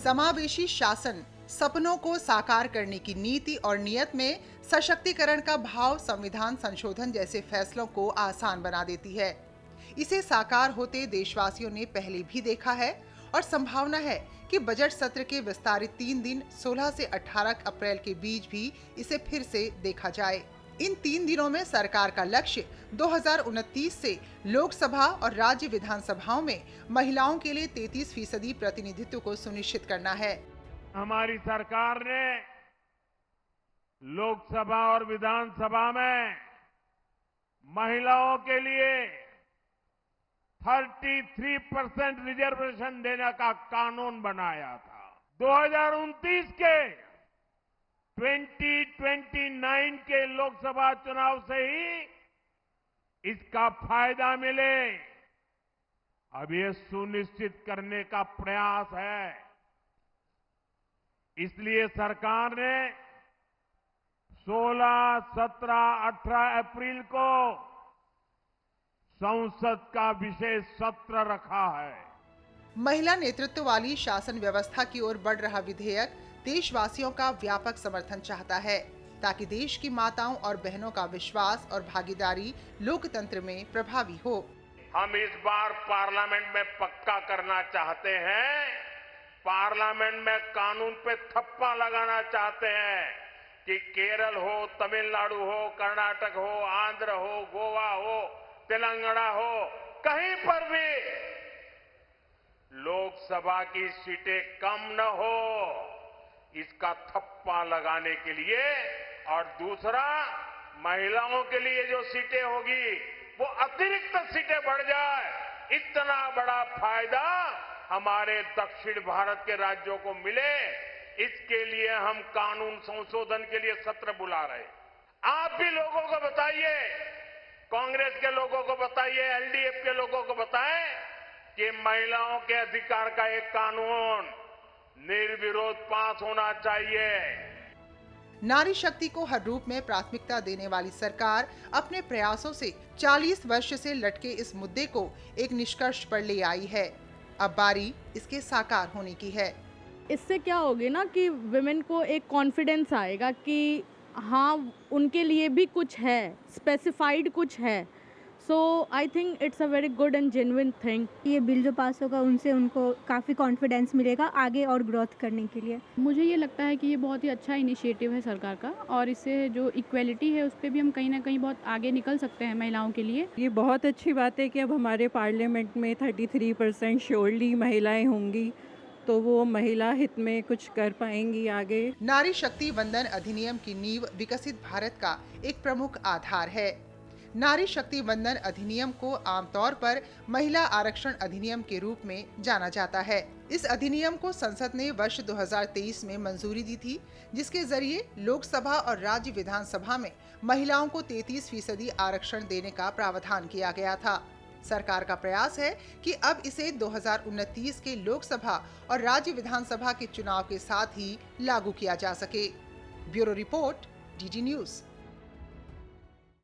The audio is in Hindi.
समावेशी शासन सपनों को साकार करने की नीति और नियत में सशक्तिकरण का भाव संविधान संशोधन जैसे फैसलों को आसान बना देती है। इसे साकार होते देशवासियों ने पहले भी देखा है और संभावना है कि बजट सत्र के विस्तारित 3 दिन 16 से 18 अप्रैल के बीच भी इसे फिर से देखा जाए। इन 3 दिनों में सरकार का लक्ष्य 2029 से लोकसभा और राज्य विधानसभाओं में महिलाओं के लिए 33% प्रतिनिधित्व को सुनिश्चित करना है। हमारी सरकार ने लोकसभा और विधानसभा में महिलाओं के लिए 33% रिजर्वेशन देने का कानून बनाया था। 2029 के 2029 के लोकसभा चुनाव से ही इसका फायदा मिले, अब ये सुनिश्चित करने का प्रयास है। इसलिए सरकार ने 16, 17, 18 अप्रैल को संसद का विशेष सत्र रखा है। महिला नेतृत्व वाली शासन व्यवस्था की ओर बढ़ रहा विधेयक देशवासियों का व्यापक समर्थन चाहता है, ताकि देश की माताओं और बहनों का विश्वास और भागीदारी लोकतंत्र में प्रभावी हो। हम इस बार पार्लियामेंट में पक्का करना चाहते हैं, पार्लियामेंट में कानून पे थप्पा लगाना चाहते हैं कि केरल हो, तमिलनाडु हो, कर्नाटक हो, आंध्र हो, गोवा हो, तेलंगाना हो, कहीं पर भी लोकसभा की सीटें कम न हो, इसका थप्पा लगाने के लिए। और दूसरा, महिलाओं के लिए जो सीटें होगी वो अतिरिक्त सीटें बढ़ जाए, इतना बड़ा फायदा हमारे दक्षिण भारत के राज्यों को मिले, इसके लिए हम कानून संशोधन के लिए सत्र बुला रहे हैं। आप भी लोगों को बताइए, कांग्रेस के लोगों को बताइए, एलडीएफ के लोगों को बताएं कि महिलाओं के अधिकार का एक कानून निर्विरोध पास होना चाहिए। नारी शक्ति को हर रूप में प्राथमिकता देने वाली सरकार अपने प्रयासों से 40 वर्ष से लटके इस मुद्दे को एक निष्कर्ष पर ले आई है। अब बारी इसके साकार होने की है। इससे क्या होगी ना कि विमेन को एक कॉन्फिडेंस आएगा कि हाँ, उनके लिए भी कुछ है, स्पेसिफाइड कुछ है। So I think it's a very good and genuine thing. ये बिल जो पास होगा उनसे उनको काफ़ी कॉन्फिडेंस मिलेगा आगे और ग्रोथ करने के लिए। मुझे ये लगता है कि ये बहुत ही अच्छा इनिशिएटिव है सरकार का, और इससे जो इक्वेलिटी है उस पर भी हम कहीं ना कहीं बहुत आगे निकल सकते हैं महिलाओं के लिए। ये बहुत अच्छी बात है कि अब हमारे पार्लियामेंट में 33% श्योरली महिलाएं होंगी, तो वो महिला हित में कुछ कर पाएंगी आगे। नारी शक्ति वंदन अधिनियम की नींव विकसित भारत का एक प्रमुख आधार है। नारी शक्ति वंदन अधिनियम को आमतौर पर महिला आरक्षण अधिनियम के रूप में जाना जाता है। इस अधिनियम को संसद ने वर्ष 2023 में मंजूरी दी थी, जिसके जरिए लोकसभा और राज्य विधानसभा में महिलाओं को 33% आरक्षण देने का प्रावधान किया गया था। सरकार का प्रयास है कि अब इसे 2029 के लोकसभा और राज्य विधानसभा के चुनाव के साथ ही लागू किया जा सके। Bureau report, DD news.